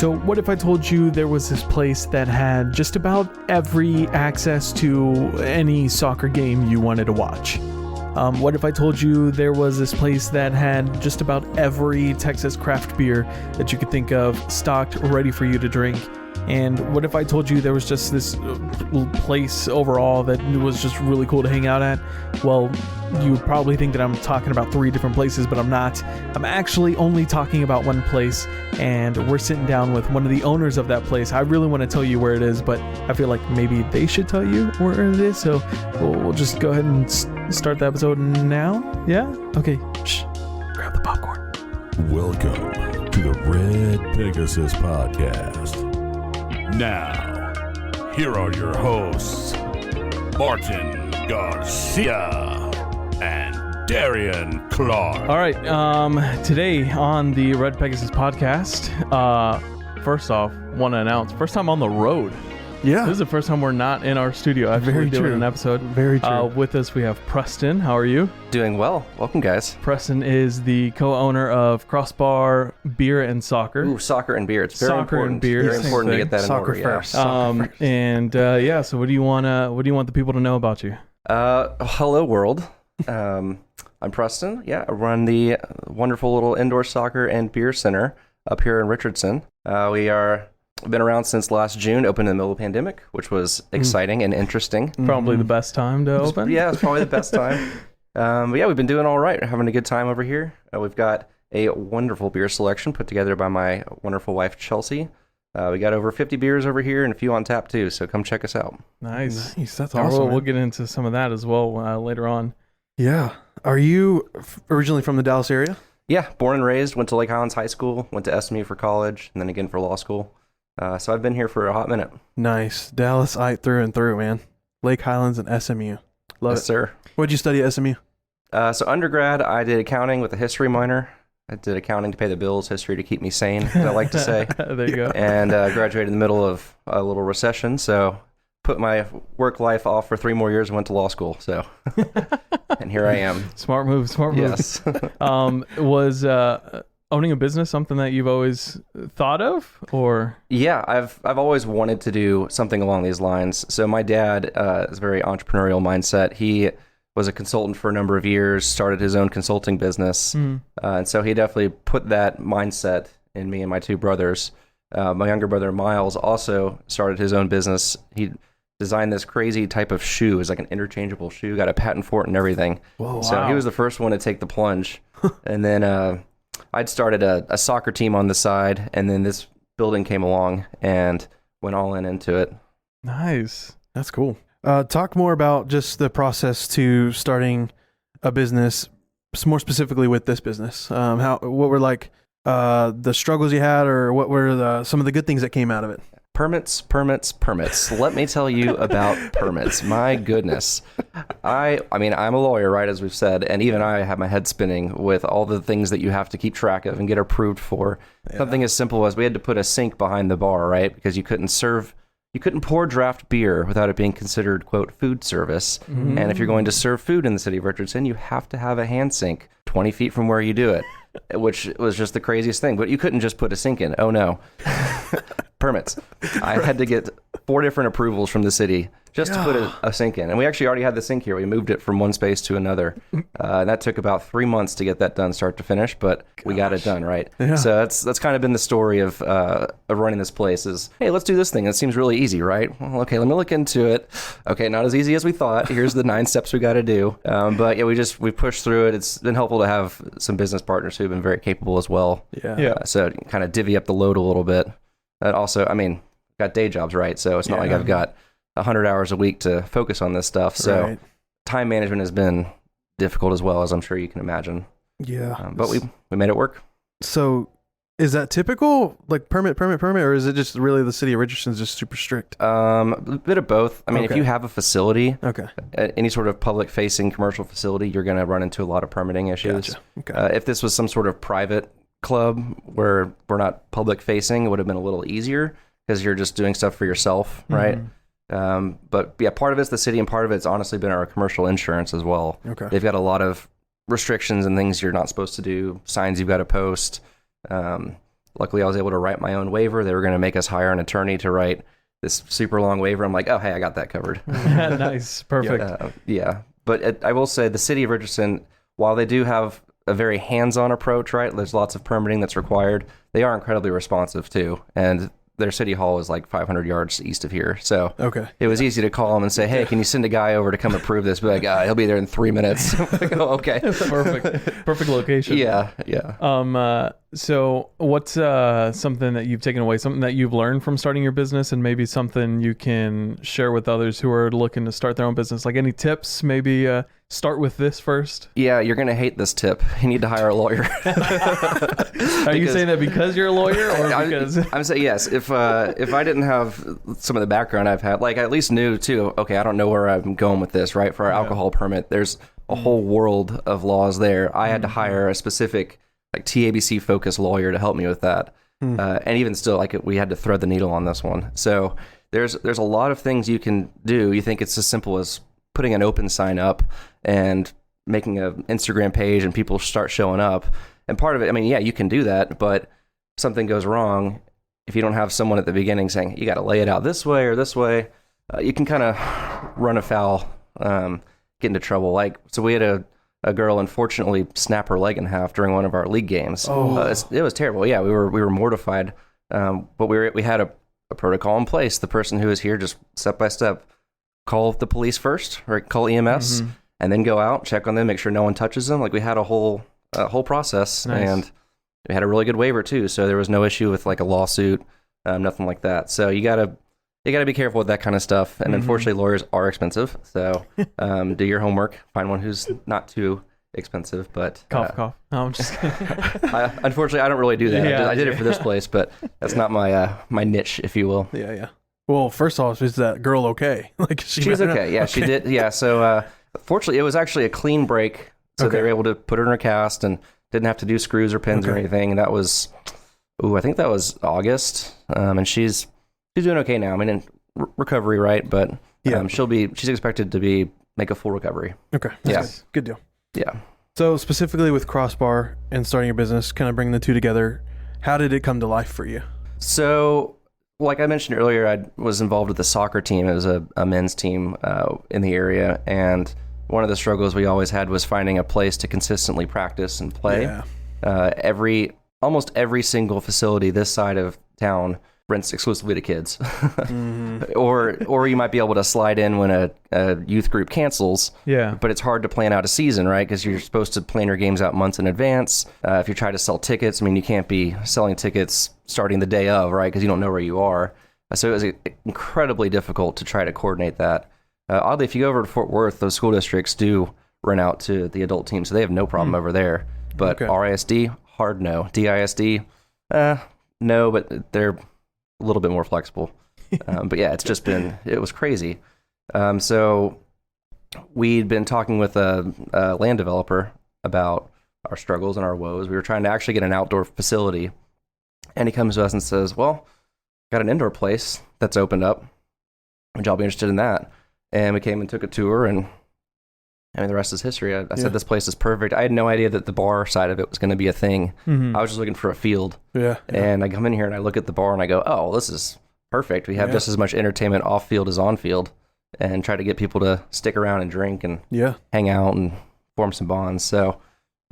So what if I told you there was this place that had just about every access to any soccer game you wanted to watch? What if I told you there was this place that had just about every Texas craft beer that you could think of stocked, ready for you to drink? And what if I told you there was just this place overall that was just really cool to hang out at? Well, you would probably think that I'm talking about 3 different places, but I'm not. I'm actually only talking about one place, and we're sitting down with one of the owners of that place. I really want to tell you where it is, but I feel like maybe they should tell you where it is, so we'll just go ahead and start the episode now? Yeah? Okay. Shh. Grab the popcorn. Welcome to the Red Pegasus Podcast. Now, here are your hosts, Martin Garcia and Darian Clark. All right, today on the Red Pegasus Podcast, first off, want to announce, first time on the road. Yeah. This is the first time we're not in our studio actually doing an episode. Very true. With us, we have Preston. How are you? Doing well. Welcome, guys. Preston is the co-owner of Crossbar Beer and Soccer. Ooh, soccer and beer. It's very Soccer important. and beer, Very same important to thing. get that Soccer in order. first. Yeah. Soccer first. And so what do you want the people to know about you? Hello, world. I'm Preston. Yeah, I run the wonderful little indoor soccer and beer center up here in Richardson. We've been around since last June, opened in the middle of the pandemic, which was exciting and interesting. Probably the best time to open. Yeah, it's probably the best time. But yeah, we've been doing all right. Having a good time over here. We've got a wonderful beer selection put together by my wonderful wife, Chelsea. We got over 50 beers over here and a few on tap too, so come check us out. Nice. That's All right, awesome. we'll get into some of that as well later on. Yeah. Are you originally from the Dallas area? Yeah, born and raised, went to Lake Highlands High School, went to SMU for college, and then again for law school. So I've been here for a hot minute. Nice. Dallasite through and through, man. Lake Highlands and SMU. Love Yes, it. sir. What'd you study at SMU? So undergrad, I did accounting with a history minor. I did accounting to pay the bills, history to keep me sane, as I like to say. There you go. And graduated in the middle of a little recession, so put my work life off for 3 more years and went to law school. So, and here I am. Smart move. Yes. Was owning a business something that you've always thought of, or? Yeah, I've always wanted to do something along these lines. So my dad is a very entrepreneurial mindset. He was a consultant for a number of years, started his own consulting business. And so he definitely put that mindset in me and my 2 brothers. My younger brother, Miles, also started his own business. He designed this crazy type of shoe. It's like an interchangeable shoe, got a patent for it and everything. Whoa, So wow. he was the first one to take the plunge. And then I'd started a soccer team on the side, and then this building came along and went all into it. Nice. That's cool. Talk more about just the process to starting a business, more specifically with this business. What were like the struggles you had, or what were some of the good things that came out of it? Permits. Let me tell you about permits. My goodness. I mean, I'm a lawyer, right, as we've said, and even I have my head spinning with all the things that you have to keep track of and get approved for. Yeah. Something as simple as we had to put a sink behind the bar, right, because you couldn't pour draft beer without it being considered, quote, food service. Mm-hmm. And if you're going to serve food in the city of Richardson, you have to have a hand sink 20 feet from where you do it, which was just the craziest thing. But you couldn't just put a sink in. Oh, no. Permits. I had to get 4 different approvals from the city just to put a sink in. And we actually already had the sink here. We moved it from one space to another. And that took about 3 months to get that done start to finish, but we got it done, right? Yeah. So that's kind of been the story of running this place is, hey, let's do this thing. It seems really easy, right? Well, okay, let me look into it. Okay, not as easy as we thought. Here's the 9 steps we got to do. But yeah, we pushed through it. It's been helpful to have some business partners who've been very capable as well. Yeah. So kind of divvy up the load a little bit. And also, I mean, got day jobs, right? So it's not like I've got 100 hours a week to focus on this stuff. So time management has been difficult as well, as I'm sure you can imagine. Yeah. But we made it work. So is that typical, like permit, or is it just really the city of Richardson's just super strict? A bit of both. I mean, if you have a facility, any sort of public-facing commercial facility, you're going to run into a lot of permitting issues. Gotcha. Okay. If this was some sort of private club where we're not public-facing, it would have been a little easier because you're just doing stuff for yourself, right? But yeah, part of it's the city and part of it's honestly been our commercial insurance as well. Okay. They've got a lot of restrictions and things you're not supposed to do, signs you've got to post. Luckily, I was able to write my own waiver. They were going to make us hire an attorney to write this super long waiver. I'm like, oh, hey, I got that covered. Nice. Perfect. Yeah. But I will say the city of Richardson, while they do have a very hands-on approach, right? There's lots of permitting that's required. They are incredibly responsive too. And their city hall is like 500 yards east of here. So it was easy to call them and say, hey, can you send a guy over to come approve this? Be like, he'll be there in 3 minutes. Like, oh, okay. Perfect location. Yeah. So what's something that you've taken away, something that you've learned from starting your business, and maybe something you can share with others who are looking to start their own business? Like any tips, maybe start with this first. Yeah, you're going to hate this tip. You need to hire a lawyer. Are you saying that because you're a lawyer, or because I'm saying yes. If I didn't have some of the background I've had, like I at least knew too, okay, I don't know where I'm going with this, right? For our alcohol permit, there's a whole world of laws there. I had to hire a specific like TABC focused lawyer to help me with that. And even still, like we had to thread the needle on this one. So there's a lot of things you can do. You think it's as simple as putting an open sign up and making an Instagram page and people start showing up. And part of it, I mean, yeah, you can do that, but something goes wrong if you don't have someone at the beginning saying, you got to lay it out this way or this way, you can kind of run afoul, get into trouble. Like, so we had a girl unfortunately snap her leg in half during one of our league games. It was terrible. Yeah, we were mortified. But we had a protocol in place. The person who was here just step by step, call the police first or call EMS and then go out, check on them, make sure no one touches them. Like we had a whole process. Nice. And we had a really good waiver too. So there was no issue with like a lawsuit, nothing like that. So you gotta be careful with that kind of stuff. And unfortunately lawyers are expensive. So do your homework, find one who's not too expensive, but cough. No, I'm just kidding. Unfortunately I don't really do that. Yeah, I did it for this place, but that's not my niche, if you will. Yeah. Well, first off, is that girl okay? Like she's okay. Yeah, she did. Yeah. So fortunately it was actually a clean break. So they were able to put her in her cast and didn't have to do screws or pins or anything. And that was, I think that was August. And she's doing okay now. I mean, in recovery, right? But she's expected to make a full recovery. Okay. That's good deal. Yeah. So specifically with Crossbar and starting your business, kind of bringing the two together, how did it come to life for you? So like I mentioned earlier, I was involved with the soccer team. It was a men's team in the area. And one of the struggles we always had was finding a place to consistently practice and play. Yeah. Almost every single facility this side of town rents exclusively to kids. Or you might be able to slide in when a youth group cancels. Yeah. But it's hard to plan out a season, right? Because you're supposed to plan your games out months in advance. If you try to sell tickets, I mean, you can't be selling tickets starting the day of, right? Because you don't know where you are. So it was incredibly difficult to try to coordinate that. Oddly, if you go over to Fort Worth, those school districts do rent out to the adult team, so they have no problem over there. But RISD, hard no. DISD, no, but they're a little bit more flexible. But yeah, it was crazy. So we'd been talking with a land developer about our struggles and our woes. We were trying to actually get an outdoor facility, and he comes to us and says, well, got an indoor place that's opened up. Would y'all be interested in that? And we came and took a tour, and I mean, the rest is history. I said, this place is perfect. I had no idea that the bar side of it was going to be a thing. I was just looking for a field. And I come in here and I look at the bar and I go, oh, well, this is perfect. We have just as much entertainment off field as on field, and try to get people to stick around and drink and hang out and form some bonds. So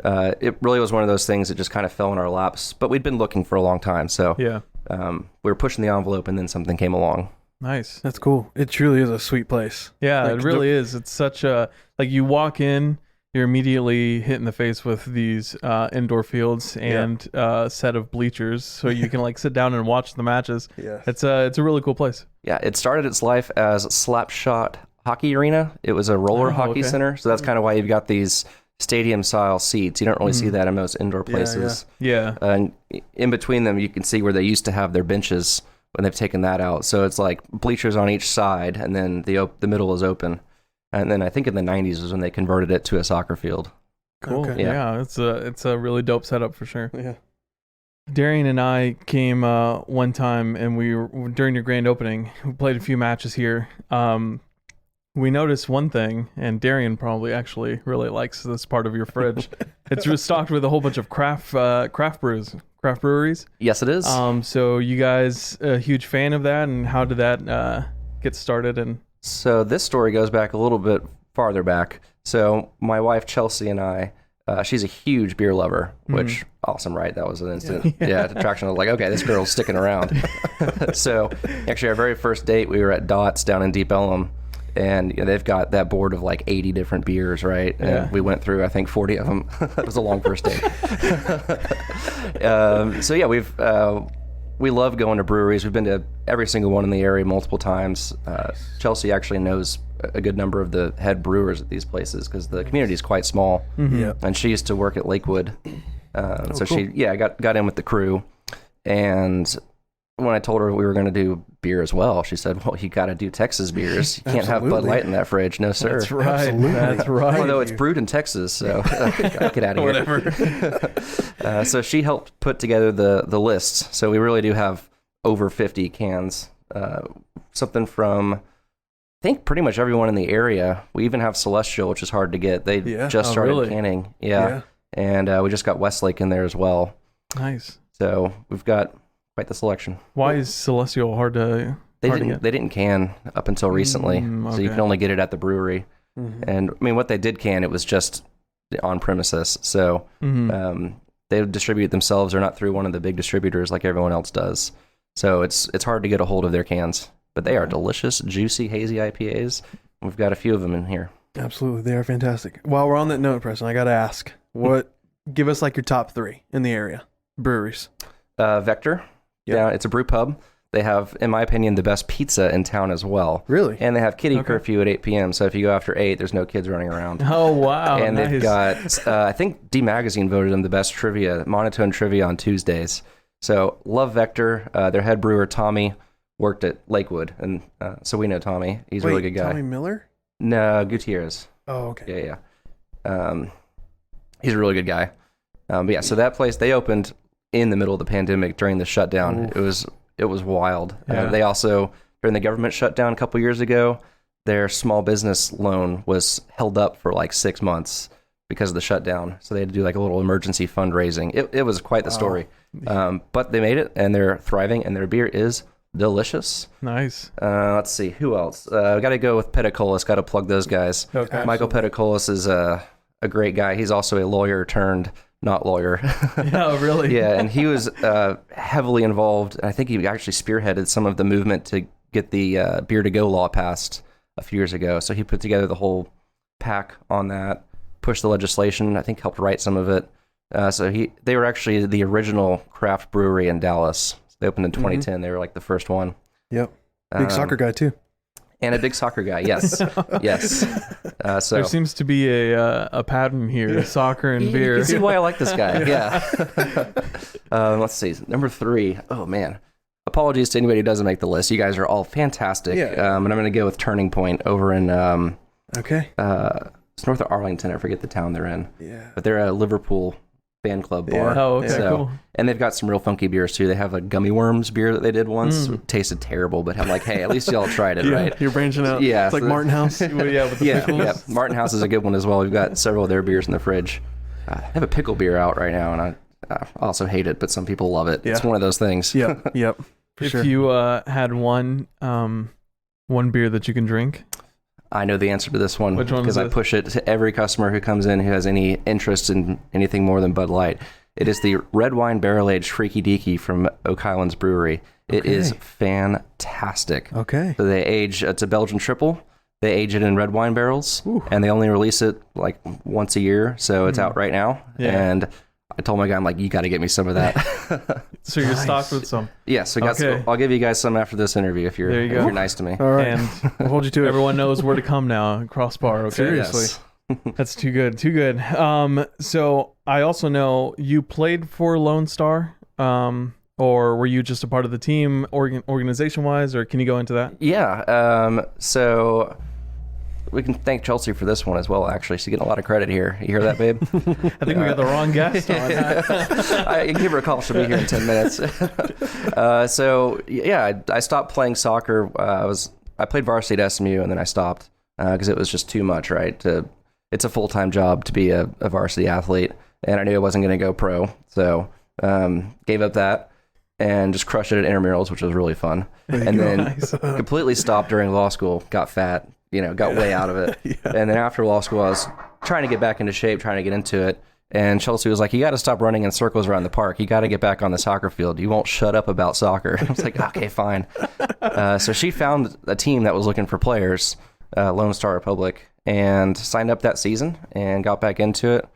it really was one of those things that just kind of fell in our laps, but we'd been looking for a long time. So we were pushing the envelope, and then something came along. Nice. That's cool. It truly is a sweet place. Yeah, like, it really is. It's such a, like, you walk in, you're immediately hit in the face with these indoor fields and a set of bleachers, so you can like sit down and watch the matches. It's a really cool place. Yeah, it started its life as Slapshot Hockey Arena. It was a roller hockey center, so that's kind of why you've got these stadium style seats. You don't really see that in most indoor places. And in between them, you can see where they used to have their benches when they've taken that out. So it's like bleachers on each side, and then the middle is open. And then I think in the 90s was when they converted it to a soccer field. Cool. Okay. Yeah, it's a really dope setup for sure. Yeah. Darian and I came one time, and we were during your grand opening. We played a few matches here. We noticed one thing, and Darian probably actually really likes this part of your fridge. It's stocked with a whole bunch of craft brews. craft breweries. Yes, it is. So you guys a huge fan of that, and how did that get started? And so this story goes back a little bit farther back. So my wife Chelsea and I, she's a huge beer lover, which awesome, right? That was an instant attraction. I was like, okay, this girl's sticking around. So actually, our very first date, we were at Dots down in Deep Ellum. And they've got that board of like 80 different beers, right? And we went through, I think, 40 of them. It was a long first date. So yeah, we love going to breweries. We've been to every single one in the area multiple times. Chelsea actually knows a good number of the head brewers at these places because the community is quite small. And she used to work at Lakewood. So cool. She got in with the crew. And when I told her we were going to do beer as well, she said, well, you got to do Texas beers. You can't have Bud Light in that fridge. No, sir. That's right. Absolutely. That's right. Although it's brewed in Texas, so get out of here. Whatever. So she helped put together the list. So we really do have over 50 cans. Something from, I think, pretty much everyone in the area. We even have Celestial, which is hard to get. They just started canning. Yeah. And we just got Westlake in there as well. Nice. So we've got quite the selection. Why is Celestial hard to They didn't can up until recently, so you can only get it at the brewery. And I mean, what they did can, it was just on premises. So they distribute themselves. They're not through one of the big distributors like everyone else does. So it's hard to get a hold of their cans. But they are delicious, juicy, hazy IPAs. We've got a few of them in here. Absolutely, they are fantastic. While we're on that note, Preston, I got to ask, give us like your top 3 in the area breweries. Vector. Yeah, it's a brew pub. They have, in my opinion, the best pizza in town as well. Really? And they have kiddie curfew at 8 p.m. So if you go after 8, there's no kids running around. Oh, wow. And nice. They've got, I think D Magazine voted them the best trivia, monotone trivia on Tuesdays. So love Vector. Their head brewer, Tommy, worked at Lakewood. And so we know Tommy. He's a really good guy. Tommy Miller? No, Gutierrez. Oh, okay. Yeah. He's a really good guy. But yeah, so that place, they opened in the middle of the pandemic during the shutdown. Oof. It was wild. They also, during the government shutdown a couple years ago, their small business loan was held up for like 6 months because of the shutdown. So they had to do like a little emergency fundraising. It was quite the story. But they made it, and they're thriving, and their beer is delicious. Nice. Let's see, who else? We got to go with Pedicolis. Got to plug those guys. Okay. Michael Pedicolis is a great guy. He's also a lawyer turned not lawyer. Oh, really? Yeah, and he was heavily involved. I think he actually spearheaded some of the movement to get the beer to go law passed a few years ago. So he put together the whole pack on that, pushed the legislation, I think helped write some of it. They were actually the original craft brewery in Dallas. They opened in 2010. They were like the first one. Yep. Big soccer guy too. And a big soccer guy, yes. Yes. So there seems to be a pattern here, soccer and beer. You can see why I like this guy, yeah. Let's see, number 3. Oh, man. Apologies to anybody who doesn't make the list. You guys are all fantastic. Yeah. And I'm going to go with Turning Point over in... it's north of Arlington. I forget the town they're in. Yeah. But they're a Liverpool fan club bar. Yeah. Oh, okay, cool. And they've got some real funky beers too. They have a gummy worms beer that they did once. It tasted terrible, but I'm like, hey, at least y'all tried it, right? You're branching out. Yeah. It's like Martin House. With the pickles. Yeah. Martin House is a good one as well. We've got several of their beers in the fridge. I have a pickle beer out right now, and I also hate it, but some people love it. Yeah. It's one of those things. Yep. If you had one beer that you can drink, I know the answer to this one because I push it to every customer who comes in who has any interest in anything more than Bud Light. It is the red wine barrel aged Freaky Deaky from Oak Highlands Brewery. It is fantastic. Okay. So it's a Belgian triple. They age it in red wine barrels, and they only release it like once a year. So it's out right now. Yeah. And I told my guy, I'm like, you got to get me some of that. So you're stocked with some. Yeah, so I'll give you guys some after this interview if you're nice to me. All right. And I'll hold you to it. Everyone knows where to come now. Crossbar, okay? Seriously. Yes. That's too good. So I also know you played for Lone Star, or were you just a part of the team organization-wise, or can you go into that? Yeah, so we can thank Chelsea for this one as well, actually. She's getting a lot of credit here. You hear that, babe? I think we got the wrong guest on. I give her a call. She'll be here in 10 minutes. I stopped playing soccer. I played varsity at SMU, and then I stopped because it was just too much, right? It's a full-time job to be a varsity athlete, and I knew I wasn't going to go pro. So Gave up that and just crushed it at intramurals, which was really fun. And then completely stopped during law school, got fat, got way out of it. And then after law school, I was trying to get back into shape, trying to get into it. And Chelsea was like, you got to stop running in circles around the park. You got to get back on the soccer field. You won't shut up about soccer. I was like, okay, fine. So she found a team that was looking for players, Lone Star Republic, and signed up that season and got back into it.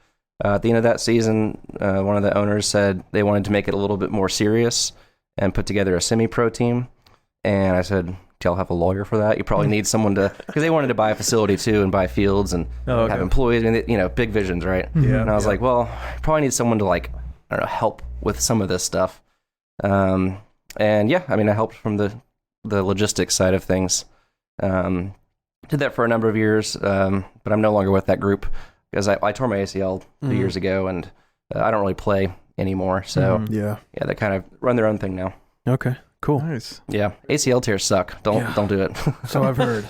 At the end of that season, one of the owners said they wanted to make it a little bit more serious and put together a semi-pro team. And I said, do y'all have a lawyer for that? You probably need someone to, because they wanted to buy a facility too and buy fields and have employees and big visions, right? Yeah. And I was like, well, I probably need someone to help with some of this stuff. And yeah, I helped from the logistics side of things. Did that for a number of years, but I'm no longer with that group because I tore my ACL 2 years ago and I don't really play anymore. So yeah, they kind of run their own thing now. Okay. Cool. Nice. Yeah, ACL tears suck. Don't do it. So I've heard.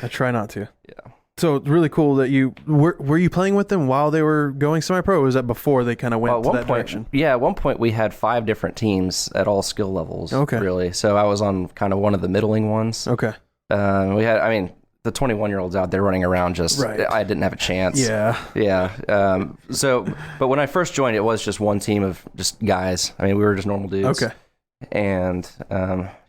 I try not to. Yeah. So it's really cool that you were you playing with them while they were going semi-pro, or was that before they kind of went to that direction? Yeah, at one point we had 5 different teams at all skill levels. Okay. Really. So I was on kind of one of the middling ones. Okay. We had, the 21-year-olds out there running around I didn't have a chance. Yeah. Yeah. But when I first joined, it was just one team of just guys. We were just normal dudes. Okay. And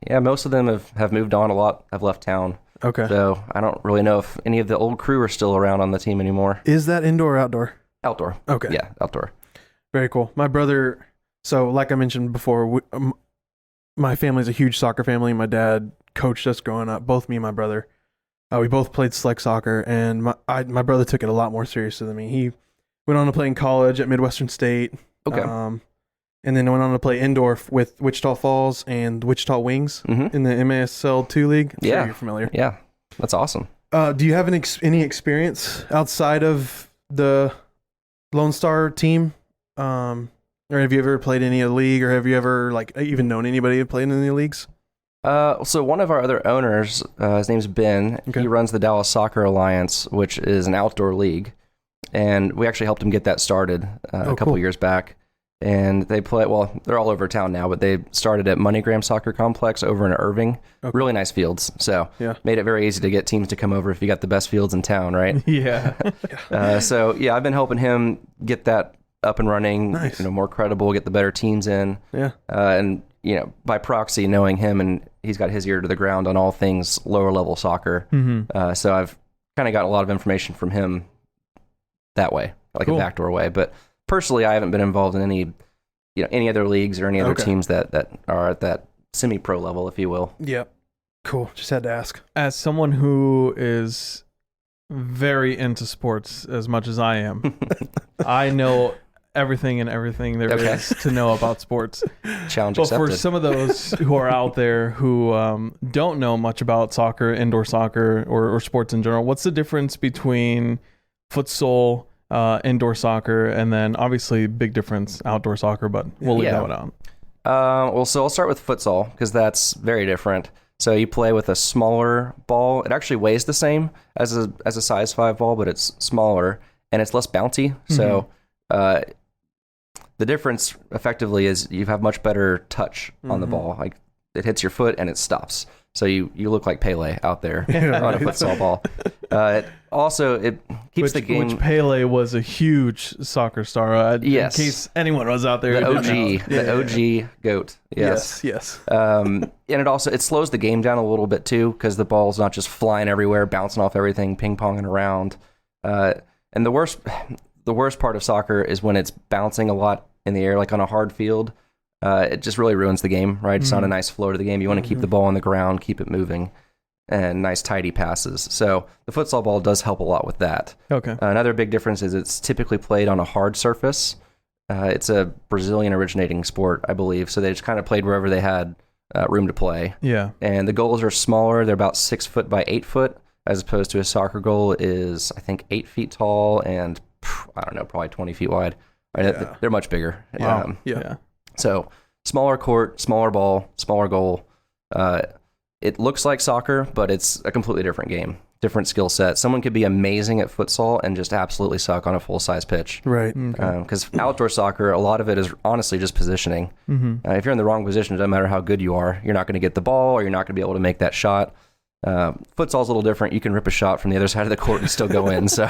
most of them have moved on a lot. Have left town. Okay. So I don't really know if any of the old crew are still around on the team anymore. Is that indoor or outdoor? Outdoor. Okay. Yeah, outdoor. Very cool. My brother, so like I mentioned before, my family's a huge soccer family. My dad coached us growing up, both me and my brother. We both played select soccer, and my brother took it a lot more seriously than me. He went on to play in college at Midwestern State. Okay. And then went on to play indoor with Wichita Falls and Wichita Wings in the MASL 2 league. I'm sure you're familiar. Yeah, that's awesome. Do you have any experience outside of the Lone Star team? Or have you ever played any of the league, or have you ever even known anybody who played in any leagues? So one of our other owners, his name's Ben. Okay. He runs the Dallas Soccer Alliance, which is an outdoor league, and we actually helped him get that started a couple years back. And they play, they're all over town now, but they started at MoneyGram Soccer Complex over in Irving. Okay. Really nice fields. So made it very easy to get teams to come over if you got the best fields in town, right? Yeah. I've been helping him get that up and running, nice. More credible, get the better teams in. Yeah. And, by proxy, knowing him, and he's got his ear to the ground on all things lower level soccer. Mm-hmm. So I've kind of got a lot of information from him that way, a backdoor way. But personally, I haven't been involved in any other leagues or any other teams that are at that semi-pro level, if you will. Yep. Cool. Just had to ask. As someone who is very into sports as much as I am, I know everything there is to know about sports. Challenge accepted. But for some of those who are out there who don't know much about soccer, indoor soccer, or sports in general, what's the difference between futsal, indoor soccer, and then obviously big difference outdoor soccer, but we'll leave that one out. So I'll start with futsal because that's very different. So you play with a smaller ball. It actually weighs the same as a size 5 ball, but it's smaller and it's less bouncy. Mm-hmm. So the difference effectively is you have much better touch on the ball. Like it hits your foot and it stops. So you look like Pele out there on a futsal ball. It keeps the game. Which Pele was a huge soccer star. Yes. In case anyone was out there. The OG GOAT. Yes. And it slows the game down a little bit too, because the ball's not just flying everywhere, bouncing off everything, ping-ponging around. And the worst part of soccer is when it's bouncing a lot in the air, like on a hard field. It just really ruins the game, right? It's not a nice flow to the game. You want to keep the ball on the ground, keep it moving, and nice tidy passes. So the futsal ball does help a lot with that. Okay. Another big difference is it's typically played on a hard surface. It's a Brazilian originating sport, I believe. So they just kind of played wherever they had room to play. Yeah. And the goals are smaller. They're about 6 foot by 8 foot, as opposed to a soccer goal is, I think, 8 feet tall and, I don't know, probably 20 feet wide. They're much bigger. Wow. So smaller court, smaller ball, smaller goal. it looks like soccer, but it's a completely different game, different skill set. Someone could be amazing at futsal and just absolutely suck on a full-size pitch. Right. Because outdoor soccer, a lot of it is honestly just positioning. If you're in the wrong position, it doesn't matter how good you are. You're not going to get the ball, or you're not going to be able to make that shot. Futsal's a little different. You can rip a shot from the other side of the court and still go in. So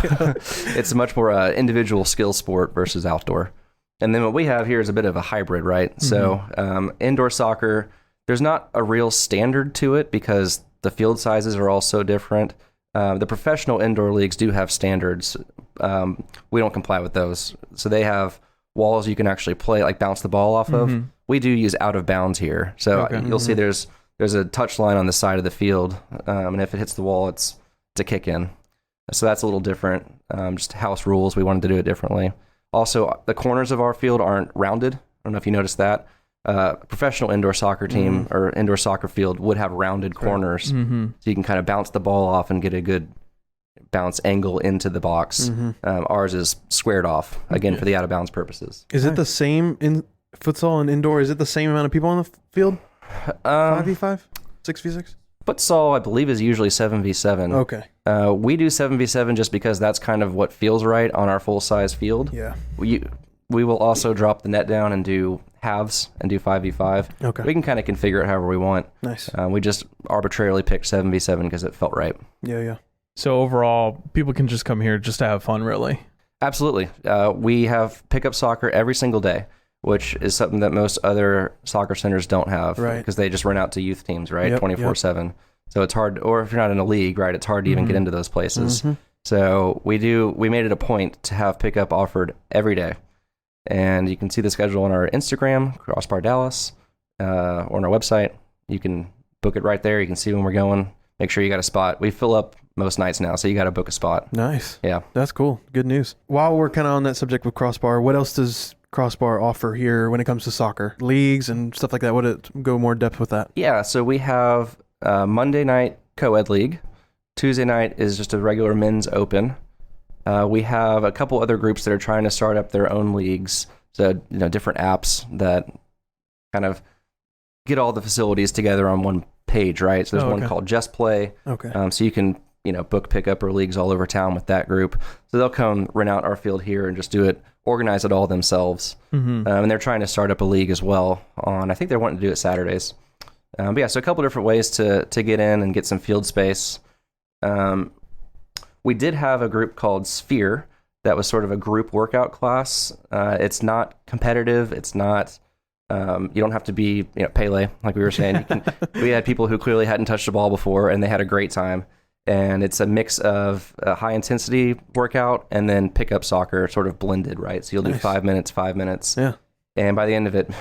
it's much more individual skill sport versus outdoor. And then what we have here is a bit of a hybrid, right? So indoor soccer, there's not a real standard to it because the field sizes are all so different. The professional indoor leagues do have standards. We don't comply with those. So they have walls you can actually play, like bounce the ball off of. We do use out of bounds here. So you'll see there's a touch line on the side of the field, and if it hits the wall, it's a kick in. So that's a little different. Just house rules, we wanted to do it differently. Also, the corners of our field aren't rounded. I don't know if you noticed that. A professional indoor soccer team or indoor soccer field would have rounded corners, so you can kind of bounce the ball off and get a good bounce angle into the box. Ours is squared off, again, for the out of bounds purposes. Is it the same in futsal and indoor? Is it the same amount of people on the field? 5v5? 6v6? Futsal, I believe, is usually 7v7. Okay. We do 7v7 just because that's kind of what feels right on our full-size field. Yeah. We will also drop the net down and do halves and do 5v5. Okay. We can kind of configure it however we want. Nice. We just arbitrarily picked 7v7 because it felt right. Yeah. So overall, people can just come here just to have fun, really. Absolutely. We have pickup soccer every single day, which is something that most other soccer centers don't have, right? Because they just rent out to youth teams, right? Yep, 24/7. So it's hard, or if you're not in a league, right, it's hard to even get into those places. So we made it a point to have pickup offered every day. And you can see the schedule on our Instagram, Crossbar Dallas, or on our website. You can book it right there. You can see when we're going. Make sure you got a spot. We fill up most nights now, so you got to book a spot. Nice. Yeah. That's cool. Good news. While we're kind of on that subject with Crossbar, what else does Crossbar offer here when it comes to soccer? Leagues and stuff like that? Would it go more depth with that? Yeah, so we have Monday night Coed League. Tuesday night is just a regular men's open. We have a couple other groups that are trying to start up their own leagues. So, different apps that kind of get all the facilities together on one page, right? So there's one called Just Play. Okay. So you can, book pickup or leagues all over town with that group. So they'll come rent out our field here and just do it, organize it all themselves. And they're trying to start up a league as well I think they're wanting to do it Saturdays. But yeah, so a couple different ways to get in and get some field space. We did have a group called Sphere that was sort of a group workout class. It's not competitive. It's not, you don't have to be, Pele, like we were saying. We had people who clearly hadn't touched the ball before and they had a great time. And it's a mix of a high intensity workout and then pickup soccer sort of blended, right? So you'll do 5 minutes. Yeah. And by the end of it,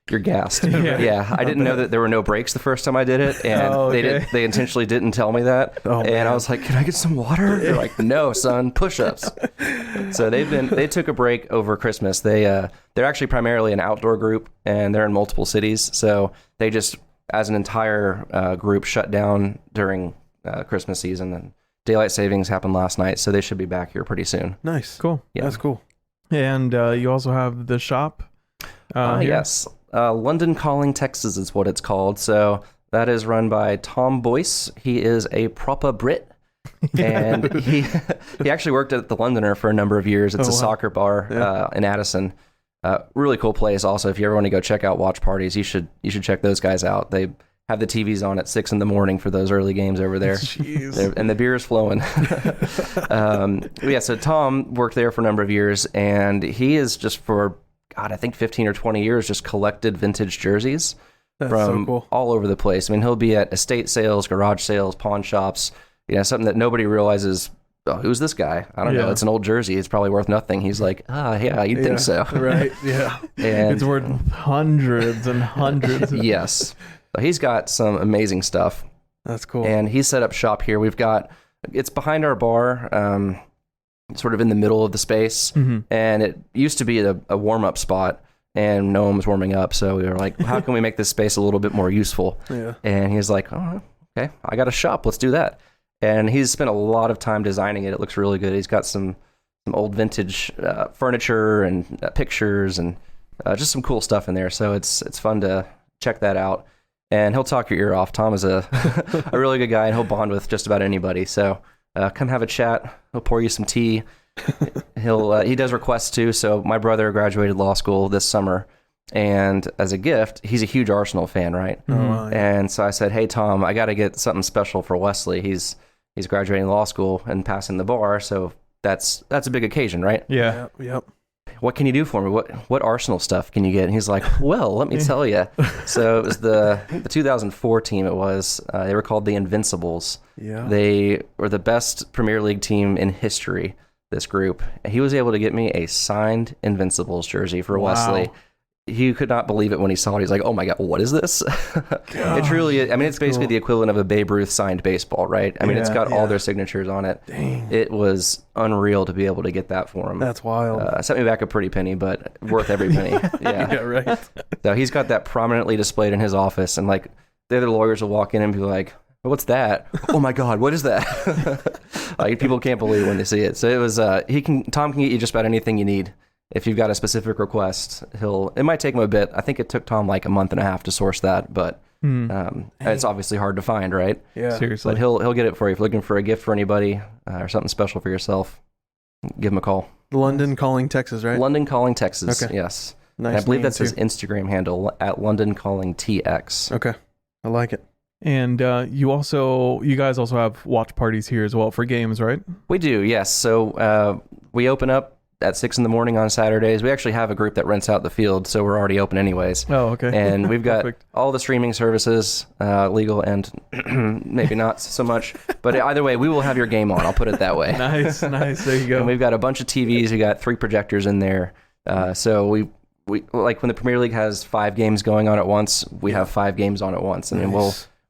you're gassed. Yeah. I didn't know that there were no breaks the first time I did it. And they intentionally didn't tell me that. And I was like, can I get some water? They're like, no, son, push-ups. So they took a break over Christmas. They're actually primarily an outdoor group and they're in multiple cities. So they just, as an entire group, shut down during Christmas season, and daylight savings happened last night, so they should be back here pretty soon. Nice. Cool. Yeah. That's cool. And you also have the shop here? Yes. London Calling Texas is what it's called. So that is run by Tom Boyce. He is a proper Brit. And he actually worked at the Londoner for a number of years. It's a soccer bar in Addison. Really cool place. Also, if you ever want to go check out watch parties, you should check those guys out. They have the TVs on at 6 a.m. for those early games over there. And the beer is flowing. So Tom worked there for a number of years, and he is just for, I think 15 or 20 years just collected vintage jerseys from all over the place. I mean, he'll be at estate sales, garage sales, pawn shops, something that nobody realizes. Oh, who's this guy? I don't know. It's an old jersey. It's probably worth nothing. He's like, you'd think so. Right, yeah. And it's worth hundreds and hundreds. Yes. He's got some amazing stuff. That's cool. And he set up shop here. It's behind our bar, sort of in the middle of the space. And it used to be a warm-up spot, and no one was warming up. So we were like, how can we make this space a little bit more useful? Yeah. And he's like, oh, okay, I got a shop. Let's do that. And he's spent a lot of time designing it. It looks really good. He's got some old vintage furniture and pictures and just some cool stuff in there. So it's fun to check that out. and he'll talk your ear off. Tom is a really good guy, and he'll bond with just about anybody. So come have a chat. He'll pour you some tea. He does requests too. So my brother graduated law school this summer, and as a gift, he's a huge Arsenal fan, right? Oh, wow, yeah. And so I said, hey Tom, I got to get something special for Wesley. He's graduating law school and passing the bar, so that's a big occasion, right? Yeah. Yep. What can you do for me? What Arsenal stuff can you get? And he's like, well, let me tell you. So it was the 2004 team. It was they were called the Invincibles. Yeah. They were the best Premier League team in history. This group. He was able to get me a signed Invincibles jersey for Wesley. He could not believe it when he saw it. He's like, oh my God, what is this? It truly, I mean, it's basically the equivalent of a Babe Ruth signed baseball, right? I mean, it's got all their signatures on it. Dang. It was unreal to be able to get that for him. That's wild. Sent me back a pretty penny, but worth every penny. Yeah. Yeah, right. So he's got that prominently displayed in his office, and like the other lawyers will walk in and be like, what's that? Oh my God, what is that? Like people can't believe when they see it. So it was Tom can get you just about anything you need. If you've got a specific request, it might take him a bit. I think it took Tom like a month and a half to source that, but it's obviously hard to find, right? Yeah. Seriously. But he'll get it for you. If you're looking for a gift for anybody or something special for yourself, give him a call. London Calling Texas, right? London Calling Texas. Okay. Yes. Nice. And I believe name, that's his too. Instagram handle at London Calling TX. Okay. I like it. And you guys also have watch parties here as well for games, right? We do, yes. So we open up at 6 a.m. on Saturdays. We actually have a group that rents out the field, so we're already open anyways. Oh, okay. And we've got Perfect. all the streaming services, legal and maybe not so much. But either way, we will have your game on. I'll put it that way. Nice. There you go. And we've got a bunch of TVs. We got 3 projectors in there. So we like when the Premier League has 5 games going on at once, we have 5 games on at once. And then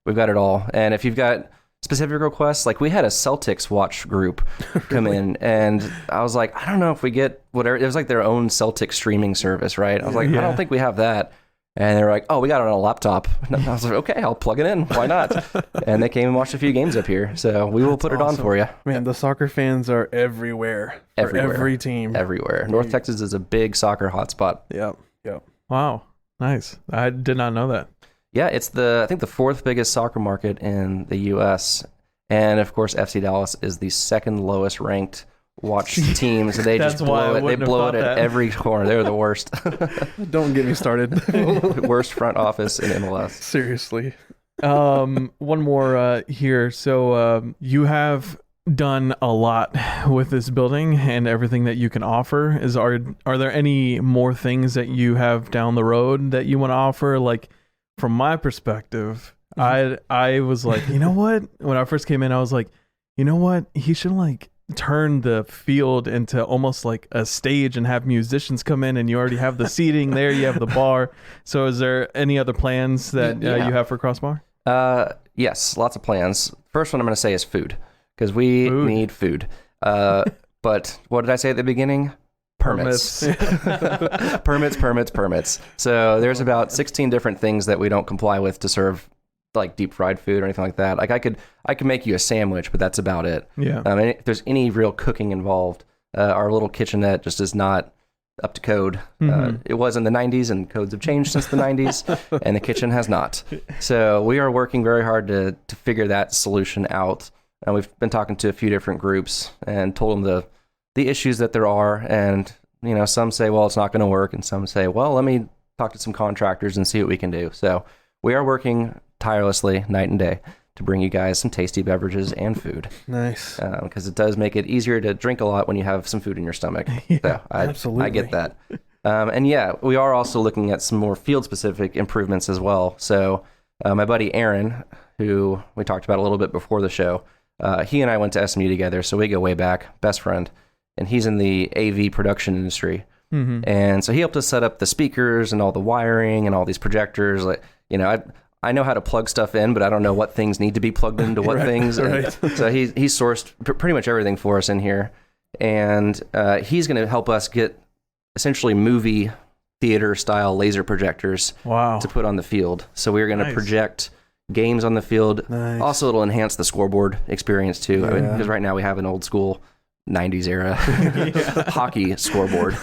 we've got it all. And if you've got specific requests, like we had a Celtics watch group come in, and I was like, I don't know if we get whatever. It was like their own Celtics streaming service, right? I was like, I don't think we have that. And they were like, oh, we got it on a laptop. And I was like, okay, I'll plug it in. Why not? And they came and watched a few games up here. So we will put it on for you. Man, the soccer fans are everywhere. For Everywhere. every team. Everywhere. North Texas is a big soccer hotspot. Yep. Wow. Nice. I did not know that. Yeah, it's I think the 4th biggest soccer market in the U.S. And of course, FC Dallas is the 2nd lowest ranked watch team. So they just blow it. They blow it at every corner. They're the worst. Don't get me started. Worst front office in MLS. Seriously. One more here. So you have done a lot with this building and everything that you can offer. Are there any more things that you have down the road that you want to offer? Like, from my perspective, I was like, you know what? When I first came in, I was like, you know what? He should like turn the field into almost like a stage and have musicians come in, and you already have the seating there. You have the bar. So is there any other plans that you have for Crossbar? Yes, lots of plans. First one I'm going to say is food, because we need food. But what did I say at the beginning? Permits. Permits. So there's about 16 different things that we don't comply with to serve like deep fried food or anything like that. Like I could make you a sandwich, but that's about it. Yeah. And if there's any real cooking involved, our little kitchenette just is not up to code. It was in the 90s, and codes have changed since the 90s, and the kitchen has not. So we are working very hard to figure that solution out. And we've been talking to a few different groups and told them the issues that there are, and some say, well, it's not going to work, and some say, well, let me talk to some contractors and see what we can do. So we are working tirelessly night and day to bring you guys some tasty beverages and food. Nice. Because it does make it easier to drink a lot when you have some food in your stomach. So absolutely. I get that. And yeah, we are also looking at some more field specific improvements as well. So my buddy Aaron, who we talked about a little bit before the show, he and I went to SMU together, so we go way back, best friend. And he's in the AV production industry. And so he helped us set up the speakers and all the wiring and all these projectors. Like, I know how to plug stuff in, but I don't know what things need to be plugged into what things. Right. So he sourced pretty much everything for us in here. And he's going to help us get essentially movie theater style laser projectors to put on the field. So we're going to project games on the field. Nice. Also, it'll enhance the scoreboard experience too. Because right now we have an old school 90s era hockey scoreboard.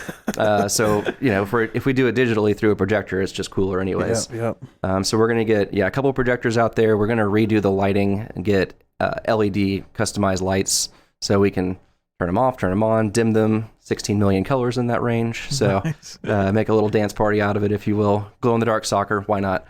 So, if we do it digitally through a projector, it's just cooler anyways. Yep. So we're going to get, a couple of projectors out there. We're going to redo the lighting and get LED customized lights so we can turn them off, turn them on, dim them, 16 million colors in that range. So make a little dance party out of it, if you will. Glow-in-the-dark soccer, why not?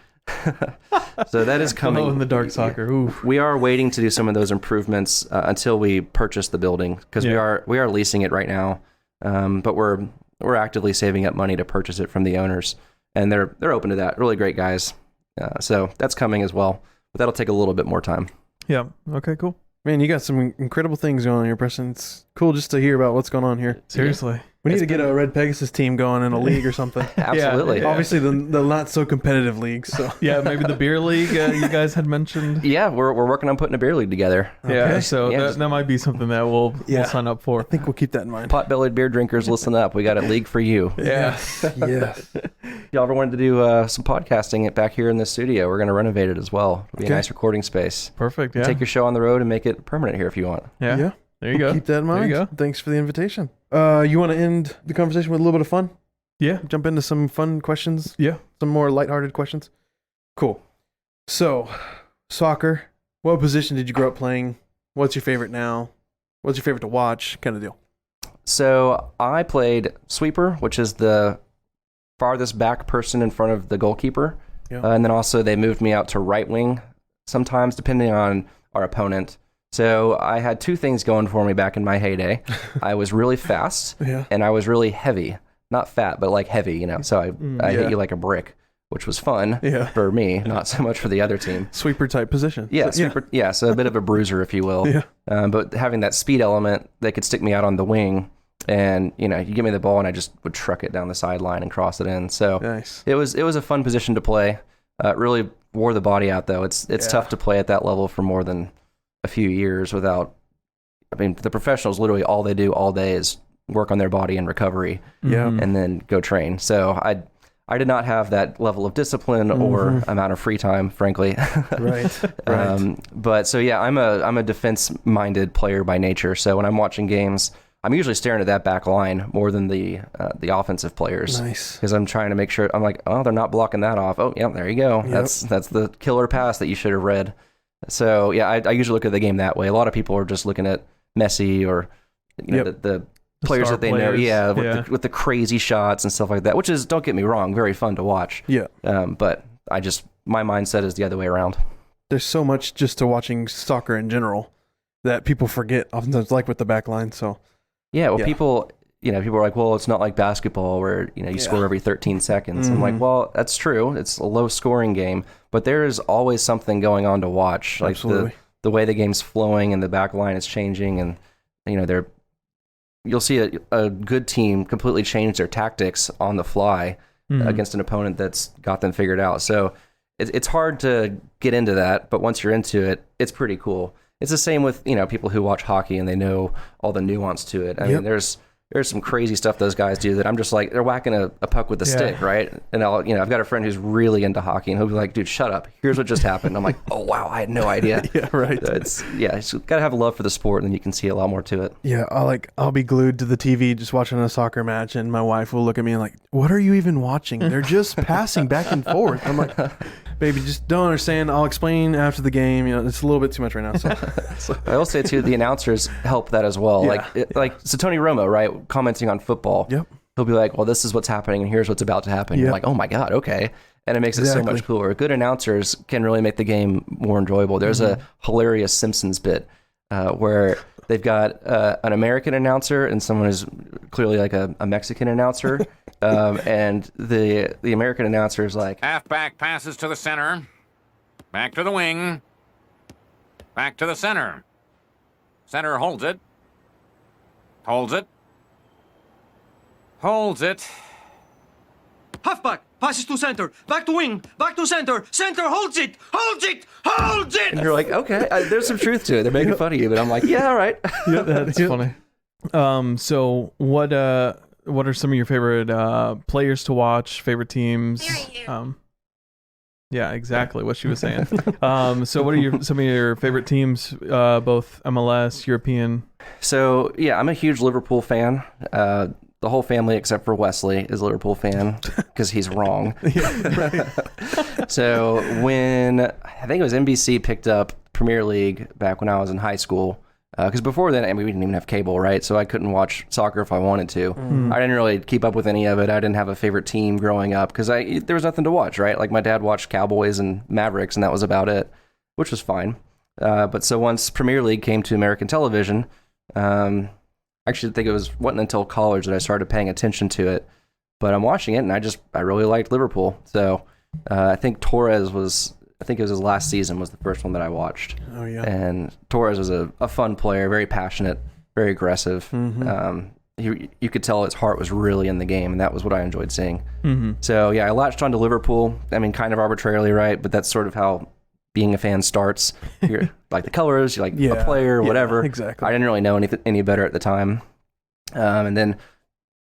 So that is coming. Glow in the dark soccer. Ooh. We are waiting to do some of those improvements until we purchase the building, because we are leasing it right now, but we're actively saving up money to purchase it from the owners, and they're open to that. Really great guys. So that's coming as well, but that'll take a little bit more time. Yeah. Okay. Cool. Man, you got some incredible things going on here, Preston. It's cool just to hear about what's going on here. Seriously. We need to get a Red Pegasus team going in a league or something. Absolutely. Obviously, the not so competitive leagues. So Yeah, maybe the beer league you guys had mentioned. Yeah, we're working on putting a beer league together. Yeah, so that might be something that we'll sign up for. I think we'll keep that in mind. Pot-bellied beer drinkers, listen up. We got a league for you. Yes. Y'all ever wanted to do some podcasting back here in the studio? We're going to renovate it as well. It'll be a nice recording space. Perfect, yeah. Take your show on the road and make it permanent here if you want. Yeah. There you go. Keep that in mind. There you go. Thanks for the invitation. You want to end the conversation with a little bit of fun? Yeah. Jump into some fun questions? Yeah. Some more lighthearted questions? Cool. So, soccer. What position did you grow up playing? What's your favorite now? What's your favorite to watch? Kind of deal. So I played sweeper, which is the farthest back person in front of the goalkeeper. Yeah. And then also they moved me out to right wing sometimes, depending on our opponent. So I had two things going for me back in my heyday. I was really fast and I was really heavy. Not fat, but like heavy, So I hit you like a brick, which was fun for me, not so much for the other team. Sweeper type position. Yeah, sweeper, so a bit of a bruiser, if you will. Yeah. But having that speed element, they could stick me out on the wing, and you give me the ball, and I just would truck it down the sideline and cross it in. So nice. It was a fun position to play. Really wore the body out, though. It's tough to play at that level for more than a few years without. I mean, the professionals literally all they do all day is work on their body and recovery, and then go train. So I did not have that level of discipline or amount of free time, frankly. Right. But so I'm a defense-minded player by nature. So when I'm watching games, I'm usually staring at that back line more than the offensive players. Nice. Because I'm trying to make sure. I'm like, oh, they're not blocking that off. Oh, yeah, there you go. Yep. That's the killer pass that you should have read. So I usually look at the game that way. A lot of people are just looking at Messi or the players that they know, with the crazy shots and stuff like that, which is, don't get me wrong, very fun to watch. Yeah. But my mindset is the other way around. There's so much just to watching soccer in general that people forget, oftentimes, like with the back line. So people are like, well, it's not like basketball where you score every 13 seconds. I'm like, well, that's true. It's a low scoring game, but there is always something going on to watch. Like the way the game's flowing and the back line is changing, and you'll see a good team completely change their tactics on the fly against an opponent that's got them figured out. So it's hard to get into that, but once you're into it, it's pretty cool. It's the same with people who watch hockey and they know all the nuance to it. I mean, there's some crazy stuff those guys do that I'm just like, they're whacking a puck with a stick, right? And I've got a friend who's really into hockey, and he'll be like, dude, shut up. Here's what just happened. I'm like, oh, wow, I had no idea. Yeah, right. So it's got to have a love for the sport, and then you can see a lot more to it. Yeah, I'll be glued to the TV just watching a soccer match, and my wife will look at me and like, what are you even watching? They're just passing back and forth. I'm like, baby, just don't understand. I'll explain after the game. It's a little bit too much right now. So. I will say too, the announcers help that as well. Yeah. So Tony Romo, right, commenting on football. Yep. He'll be like, well, this is what's happening, and here's what's about to happen. Yep. You're like, oh my God, okay. And it makes it so much cooler. Good announcers can really make the game more enjoyable. There's a hilarious Simpsons bit where they've got an American announcer and someone who's clearly like a Mexican announcer. And the American announcer is like, halfback passes to the center, back to the wing, back to the center. Center holds it. Halfback passes to center, back to wing, back to center. Center holds it. And you're like, okay, there's some truth to it. They're making fun of you, but I'm like, yeah, all right. Yeah, that's funny. So what are some of your favorite players to watch? Favorite teams? Yeah, exactly what she was saying. So what are some of your favorite teams, both MLS, European? So, yeah, I'm a huge Liverpool fan. The whole family except for Wesley is a Liverpool fan because he's wrong. So when I think it was NBC picked up Premier League back when I was in high school, because before then, I mean, we didn't even have cable, right? So I couldn't watch soccer if I wanted to. I didn't really keep up with any of it. I didn't have a favorite team growing up because there was nothing to watch, right? Like my dad watched Cowboys and Mavericks, and that was about it, which was fine. But so once Premier League came to American television, actually, I think wasn't until college that I started paying attention to it. But I'm watching it, and I really liked Liverpool. So I think Torres it was his last season was the first one that I watched. Oh, yeah. And Torres was a fun player, very passionate, very aggressive. You could tell his heart was really in the game, and that was what I enjoyed seeing. So, yeah, I latched onto Liverpool. I mean, kind of arbitrarily, right? But that's sort of how being a fan starts. You like the colors, you like a player, whatever. Exactly. I didn't really know any better at the time. And then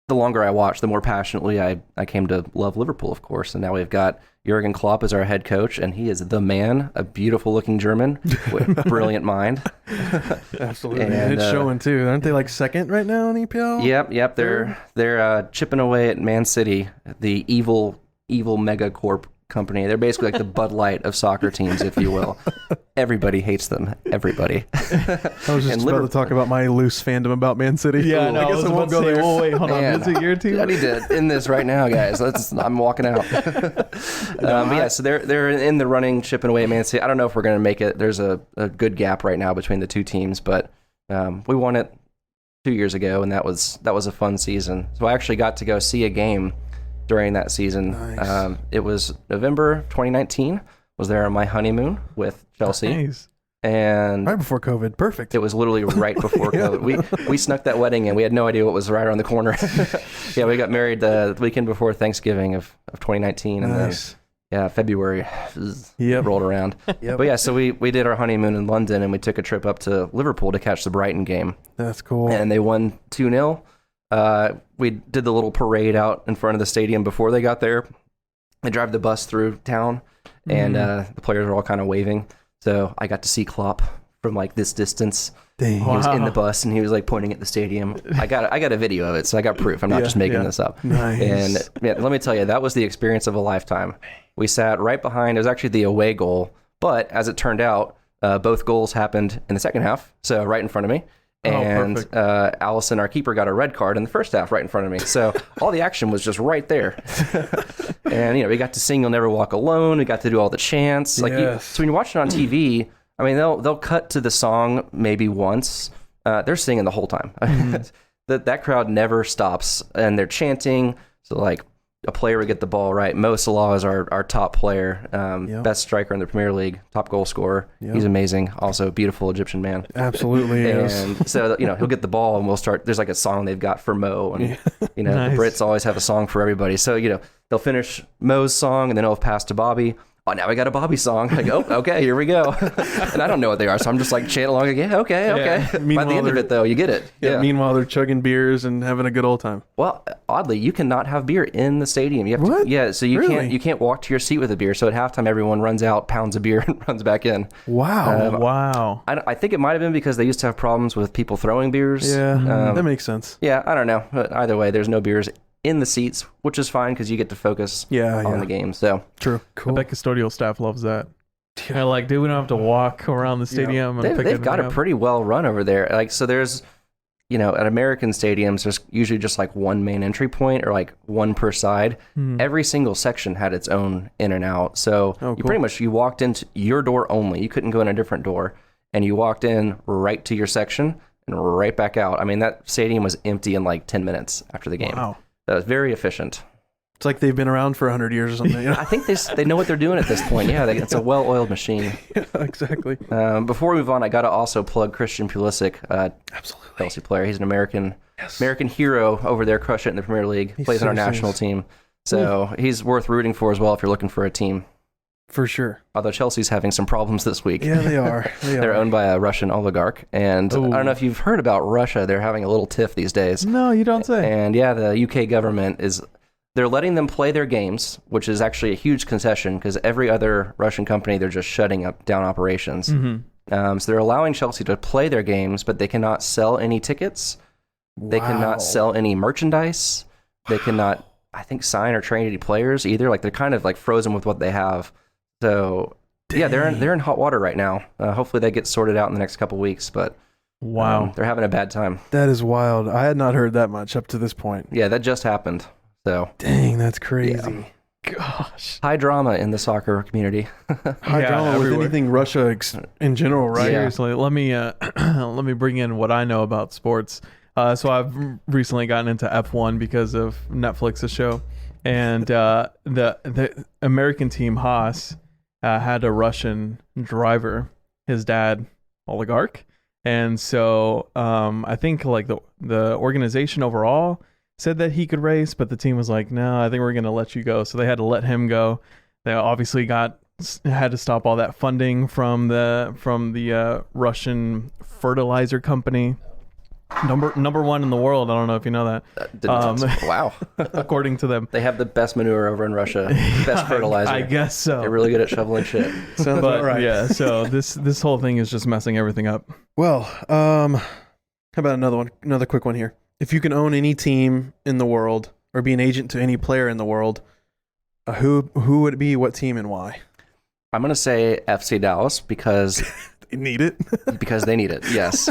the longer I watched, the more passionately I came to love Liverpool, of course. And now we've got Jurgen Klopp as our head coach, and he is the man, a beautiful-looking German with a brilliant mind. Absolutely. And it's showing, too. Aren't they like second right now in EPL? Yep. They're chipping away at Man City, the evil mega corp company. They're basically like the Bud Light of soccer teams, if you will. Everybody hates them. Everybody. I was just about to talk about my loose fandom about Man City. Yeah, no, I guess I won't go there. Oh, wait, hold on. Is it your team? I need to end this right now, guys. I'm walking out. So they're in the running, chipping away at Man City. I don't know if we're going to make it. There's a good gap right now between the two teams, but we won it 2 years ago, and that was a fun season. So I actually got to go see a game during that season. Nice. It was November 2019. Was there on my honeymoon with Chelsea. Nice. And right before COVID. Perfect. It was literally right before COVID. We snuck that wedding in. We had no idea what was right around the corner. Yeah, we got married the weekend before Thanksgiving of 2019. And nice. Then, February rolled around. But yeah, so we did our honeymoon in London, and we took a trip up to Liverpool to catch the Brighton game. That's cool. And they won 2-0. We did the little parade out in front of the stadium before they got there. They drive the bus through town, and the players were all kind of waving. So I got to see Klopp from like this distance. Dang. He was in the bus, and he was like pointing at the stadium. I got a video of it, so I got proof. I'm not just making this up. Nice. And let me tell you, that was the experience of a lifetime. We sat right behind. It was actually the away goal, but as it turned out, both goals happened in the second half, so right in front of me. And Allison, our keeper, got a red card in the first half right in front of me. So all the action was just right there. And, we got to sing You'll Never Walk Alone. We got to do all the chants. So when you're watching it on TV, I mean, they'll cut to the song maybe once. They're singing the whole time. That crowd never stops, and they're chanting. So, like, a player would get the ball right. Mo Salah is our top player, best striker in the Premier League, top goal scorer. He's amazing. Also, a beautiful Egyptian man. Absolutely. And so, he'll get the ball, and we'll start. There's like a song they've got for Mo, and Nice. The Brits always have a song for everybody. So they'll finish Mo's song, and then it'll pass to Bobby. Oh, now we got a Bobby song. I go, okay, here we go. And I don't know what they are, so I'm just like chanting along again. Okay. By the end of it, though, you get it. Yeah. Meanwhile, they're chugging beers and having a good old time. Well, oddly, you cannot have beer in the stadium. You have what? Yeah, so you Really? can't walk to your seat with a beer. So at halftime, everyone runs out, pounds of beer, and runs back in. Wow. Wow. I think it might have been because they used to have problems with people throwing beers. Yeah, that makes sense. Yeah, I don't know. But either way, there's no beers in the seats, which is fine because you get to focus on the game. So True. Cool. I bet custodial staff loves that. They're like, dude, we don't have to walk around the stadium. And they've got it pretty well run over there. Like, so there's, at American stadiums, there's usually just like one main entry point or like one per side. Every single section had its own in and out. So you pretty much, you walked into your door only. You couldn't go in a different door. And you walked in right to your section and right back out. I mean, that stadium was empty in like 10 minutes after the game. Wow. That was very efficient. It's like they've been around for 100 years or something. I think they know what they're doing at this point. Yeah, it's a well-oiled machine. Yeah, exactly. Before we move on, I got to also plug Christian Pulisic, Absolutely. Chelsea player. He's an American hero over there, crush it in the Premier League. Plays on our national team. So he's worth rooting for as well if you're looking for a team. For sure. Although Chelsea's having some problems this week. Yeah, they are. They're owned by a Russian oligarch. And I don't know if you've heard about Russia. They're having a little tiff these days. No, you don't say. And yeah, the UK government is they're letting them play their games, which is actually a huge concession because every other Russian company, they're just shutting down operations. So they're allowing Chelsea to play their games, but they cannot sell any tickets. They cannot sell any merchandise. They cannot, I think, sign or train any players either. Like they're kind of like frozen with what they have. So yeah, they're in hot water right now. Hopefully they get sorted out in the next couple weeks, but they're having a bad time. That is wild. I had not heard that much up to this point. Yeah, that just happened. So dang, that's crazy. Yeah. Gosh. High drama in the soccer community. High drama with everywhere. anything Russia in general, right? Seriously, let me bring in what I know about sports. So I've recently gotten into F1 because of Netflix's show, and the American team Haas had a Russian driver, his dad, oligarch, and so I think like the organization overall said that he could race, but the team was like, no, I think we're going to let you go. So they had to let him go. They obviously had to stop all that funding from the Russian fertilizer company. Number one in the world. I don't know if you know that. Wow. According to them. They have the best manure over in Russia. Best fertilizer. I guess so. They're really good at shoveling shit. Sounds about right. Yeah, so this whole thing is just messing everything up. Well, how about another quick one here? If you can own any team in the world or be an agent to any player in the world, who would it be, what team, and why? I'm going to say FC Dallas because They need it. because they need it, yes.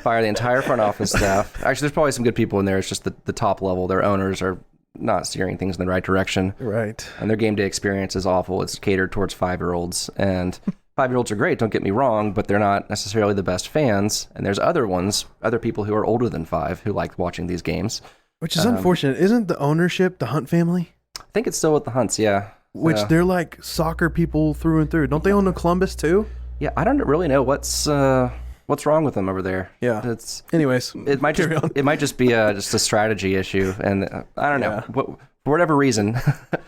Fire the entire front office staff. Actually, there's probably some good people in there. It's just the top level. Their owners are not steering things in the right direction. Right. And their game day experience is awful. It's catered towards 5-year-olds. And 5-year-olds are great, don't get me wrong, but they're not necessarily the best fans. And there's other people who are older than 5 who like watching these games. Which is unfortunate. Isn't the ownership the Hunt family? I think it's still with the Hunts, yeah. Which they're like soccer people through and through. Don't they own the Columbus too? Yeah, I don't really know what's wrong with them over there. Yeah. Anyways, it might just be just a strategy issue, and I don't know. For whatever reason,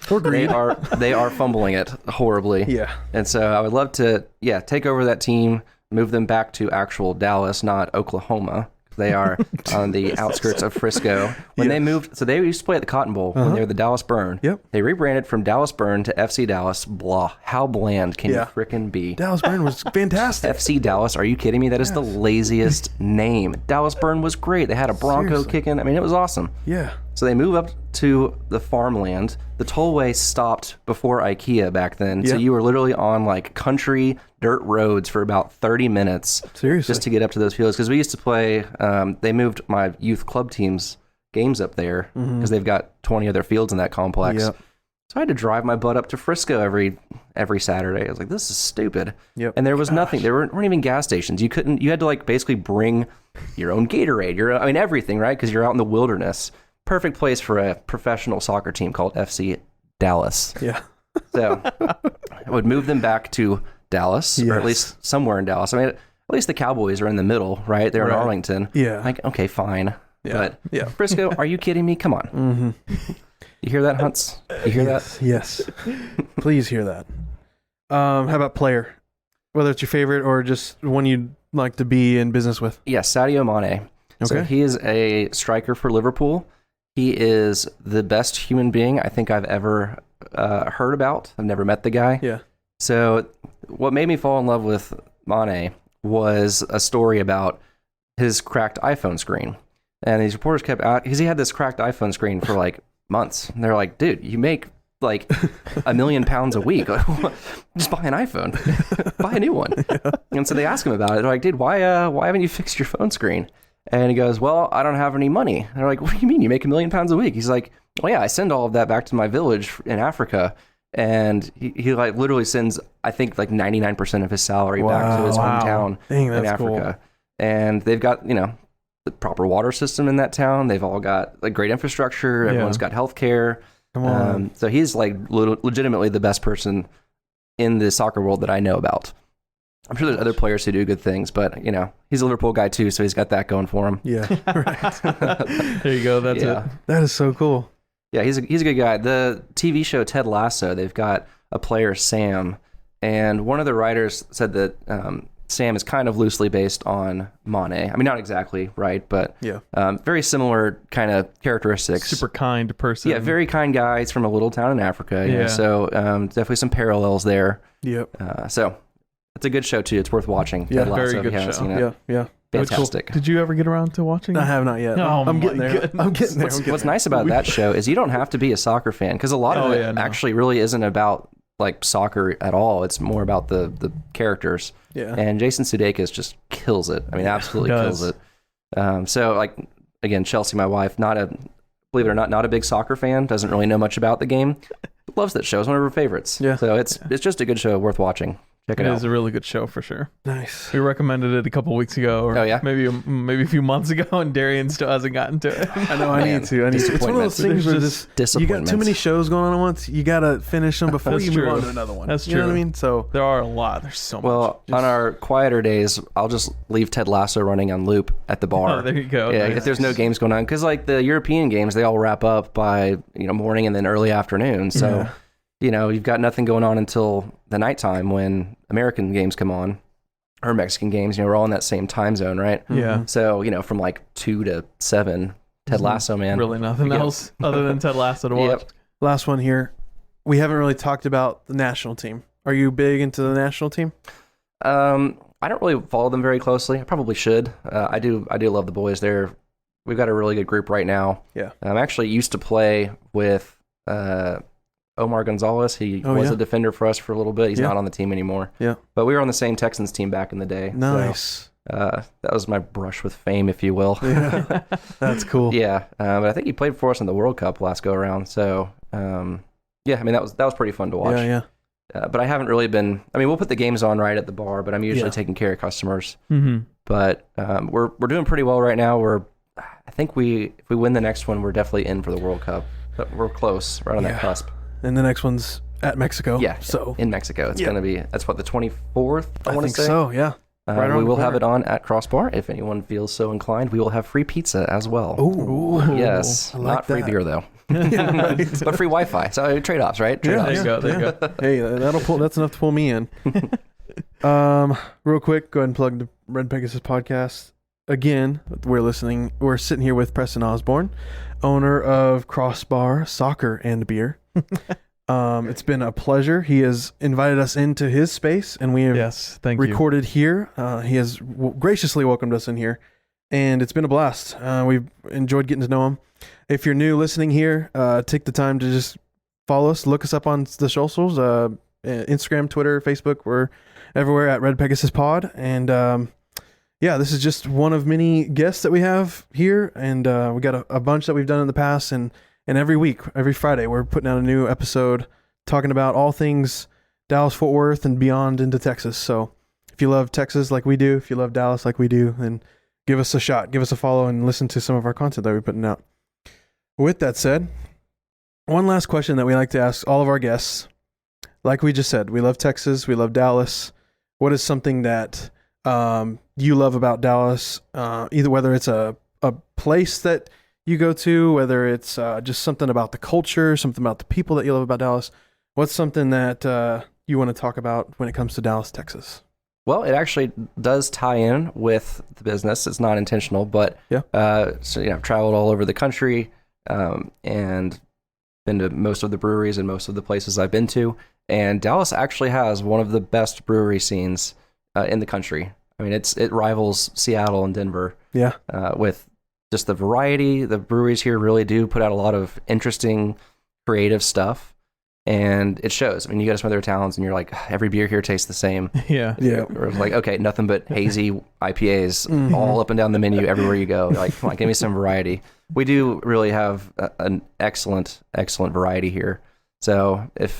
they are fumbling it horribly. Yeah. And so I would love to take over that team, move them back to actual Dallas, not Oklahoma. They are on the outskirts of Frisco. When they moved, so they used to play at the Cotton Bowl when they were the Dallas Burn. Yep. They rebranded from Dallas Burn to FC Dallas. Blah. How bland can you frickin' be? Dallas Burn was fantastic. FC Dallas, are you kidding me? That is the laziest name. Dallas Burn was great. They had a Bronco kicking. I mean, it was awesome. Yeah. So they move up to the farmland. The tollway stopped before IKEA back then. So you were literally on like country dirt roads for about 30 minutes. Seriously. Just to get up to those fields. Because we used to play, they moved my youth club team's games up there because they've got 20 other fields in that complex. Yep. So I had to drive my butt up to Frisco every Saturday. I was like, this is stupid. Yep. And there was nothing. There weren't even gas stations. You had to like basically bring your own Gatorade, everything, right? Because you're out in the wilderness. Perfect place for a professional soccer team called FC Dallas. Yeah. So I would move them back to Dallas, or at least somewhere in Dallas. I mean, at least the Cowboys are in the middle, right? They're in Arlington. Yeah. Like, okay, fine. Yeah. But Frisco, are you kidding me? Come on. Mm-hmm. You hear that, Hunts? You hear that? Yes. Please hear that. How about player? Whether it's your favorite or just one you'd like to be in business with. Yeah, Sadio Mane. Okay. So he is a striker for Liverpool. He is the best human being I think I've ever heard about. I've never met the guy. Yeah. So what made me fall in love with Mane was a story about his cracked iPhone screen. And these reporters kept out because he had this cracked iPhone screen for like months. And they're like, dude, you make like £1 million a week. Just buy an iPhone. Buy a new one. Yeah. And so they asked him about it. They're like, dude, why haven't you fixed your phone screen? And he goes, well, I don't have any money. And they're like, what do you mean? You make £1 million a week? He's like, well, yeah, I send all of that back to my village in Africa. And he like literally sends, I think, like 99% of his salary back to his hometown in Africa. Cool. And they've got, the proper water system in that town. They've all got like great infrastructure. Everyone's got healthcare. Come on. So he's like legitimately the best person in the soccer world that I know about. I'm sure there's other players who do good things, but he's a Liverpool guy too, so he's got that going for him. Yeah, right. There you go. That's it. That is so cool. Yeah, he's a good guy. The TV show Ted Lasso, they've got a player, Sam, and one of the writers said that Sam is kind of loosely based on Mane. I mean, not exactly, right? But very similar kind of characteristics. Super kind person. Yeah, very kind guy. He's from a little town in Africa. You know, so definitely some parallels there. Yep. So it's a good show, too. It's worth watching. Yeah, Ted Lasso, very if you good haven't show. seen it. Yeah. Fantastic. Did you ever get around to watching? I have not yet. Oh, I'm getting my there. goodness. I'm getting there. What's nice about that show is you don't have to be a soccer fan, because a lot of it actually really isn't about like soccer at all. It's more about the characters. Yeah. And Jason Sudeikis just kills it. I mean, absolutely kills it. So like, again, Chelsea, my wife, believe it or not a big soccer fan, doesn't really know much about the game, loves that show. It's one of her favorites. Yeah. So it's just a good show worth watching. Check it out. It is a really good show for sure. Nice. We recommended it a couple weeks ago, or maybe a few months ago, and Darian still hasn't gotten to it. I know. I need to. It's one of those things where you got too many shows going on at once. You got to finish them before you move on to another one. That's true. You know what I mean? So there are a lot. There's so much. Well, on our quieter days, I'll just leave Ted Lasso running on loop at the bar. Oh, there you go. Yeah, if there's no games going on, because like the European games, they all wrap up by morning and then early afternoon. So. You've got nothing going on until the nighttime when American games come on, or Mexican games. We're all in that same time zone, right? Yeah. So, from like 2 to 7, Ted Lasso, man. Really nothing else other than Ted Lasso to watch. Yep. Last one here. We haven't really talked about the national team. Are you big into the national team? I don't really follow them very closely. I probably should. I do love the boys. We've got a really good group right now. Yeah. I actually used to play with Omar Gonzalez. He was a defender for us for a little bit. He's not on the team anymore. Yeah. But we were on the same Texans team back in the day. Nice. So, that was my brush with fame, if you will. Yeah. That's cool. Yeah. But I think he played for us in the World Cup last go around. So, that was pretty fun to watch. Yeah. But I haven't really been. I mean, we'll put the games on right at the bar, but I'm usually taking care of customers. Mm-hmm. But we're doing pretty well right now. I think if we win the next one, we're definitely in for the World Cup. But we're close, right on that cusp. And the next one's at Mexico. Yeah. So in Mexico, it's going to be. That's what, the 24th. I want to say. So yeah. We will have it on at Crossbar if anyone feels so inclined. We will have free pizza as well. Ooh. Yes. Like not free that. beer though. Right. But free Wi-Fi. So trade-offs, right? Trade-offs. There you go. There you go. Hey, that's enough to pull me in. Real quick, go ahead and plug the Red Pegasus Podcast. Again, we're sitting here with Preston Osborn, owner of Crossbar Soccer and Beer. It's been a pleasure. He has invited us into his space, and we have recorded here. He has graciously welcomed us in here, and it's been a blast. We've enjoyed getting to know him. If you're new listening here, take the time to just follow us, look us up on the socials, Instagram, Twitter, Facebook. We're everywhere at Red Pegasus Pod, and this is just one of many guests that we have here, and we got a bunch that we've done in the past, and every week, every Friday, we're putting out a new episode talking about all things Dallas-Fort Worth and beyond into Texas. So if you love Texas like we do, if you love Dallas like we do, then give us a shot, give us a follow, and listen to some of our content that we're putting out. With that said, one last question that we like to ask all of our guests. Like we just said, we love Texas, we love Dallas. What is something that you love about Dallas? Either whether it's a place that you go to, whether it's just something about the culture, something about the people that you love about Dallas. What's something that you want to talk about when it comes to Dallas, Texas? Well, it actually does tie in with the business. It's not intentional, but I've traveled all over the country and been to most of the breweries and most of the places I've been to. And Dallas actually has one of the best brewery scenes in the country. I mean, it rivals Seattle and Denver. Yeah. With just the variety. The breweries here really do put out a lot of interesting, creative stuff. And it shows. I mean, you go to some of their towns and you're like, every beer here tastes the same. Yeah. Or it's like, okay, nothing but hazy IPAs all up and down the menu everywhere you go. Like, come on, give me some variety. We do really have an excellent variety here. So if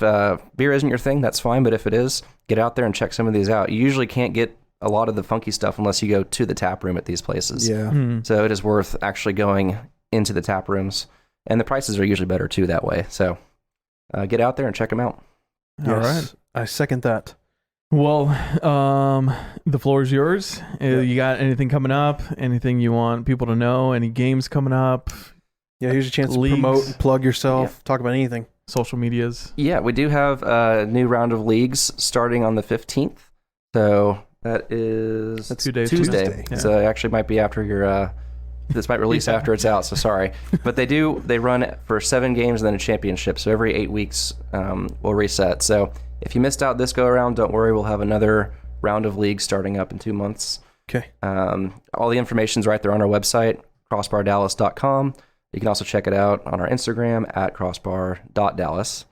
beer isn't your thing, that's fine. But if it is, get out there and check some of these out. You usually can't get a lot of the funky stuff unless you go to the tap room at these places. Yeah. So it is worth actually going into the tap rooms. And the prices are usually better too that way. So get out there and check them out. All right. I second that. Well, the floor is yours. You got anything coming up? Anything you want people to know? Any games coming up? Yeah, here's a chance to promote, plug yourself, talk about anything. Social medias. Yeah, we do have a new round of leagues starting on the 15th. So That is That's 2 days. Tuesday. Yeah. So it actually might be after your. This might release after it's out, so sorry. But they run it for 7 games and then a championship. So every 8 weeks we'll reset. So if you missed out this go around, don't worry. We'll have another round of leagues starting up in 2 months. Okay. All the information's right there on our website, crossbardallas.com. You can also check it out on our Instagram at crossbar.dallas.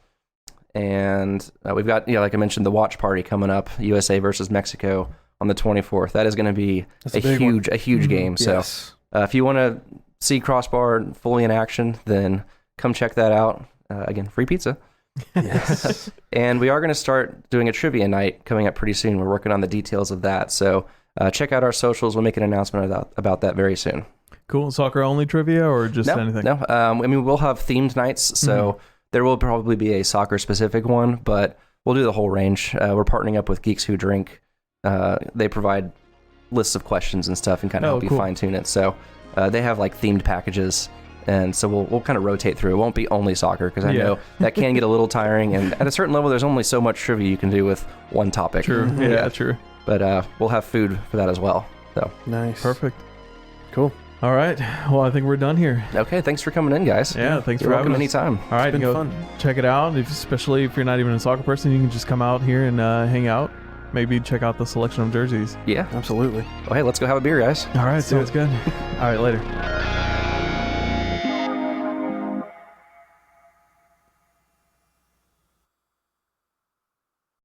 And we've got, like I mentioned, the watch party coming up, USA versus Mexico on the 24th. That is going to be a huge game. Yes. So if you want to see Crossbar fully in action, then come check that out. Again, free pizza. Yes. And we are going to start doing a trivia night coming up pretty soon. We're working on the details of that. So check out our socials. We'll make an announcement about that very soon. Cool. Soccer only trivia or just anything? No. I mean, we'll have themed nights. So there will probably be a soccer specific one, but we'll do the whole range. We're partnering up with Geeks Who Drink. They provide lists of questions and stuff and kind of help you fine tune it. So they have like themed packages. And so we'll kind of rotate through. It won't be only soccer because I know that can get a little tiring. And at a certain level, there's only so much trivia you can do with one topic. True. Yeah, true. But we'll have food for that as well. So Nice. Perfect. Cool. All right. Well, I think we're done here. okay, thanks for coming in, guys. Yeah, thanks You're for welcome having us. anytime. All right, been go fun. check it out. Especially if you're not even a soccer person, you can just come out here and hang out. Maybe check out the selection of jerseys. Yeah. Absolutely. Well, hey, let's go have a beer, guys. All right, sounds good. All right, later.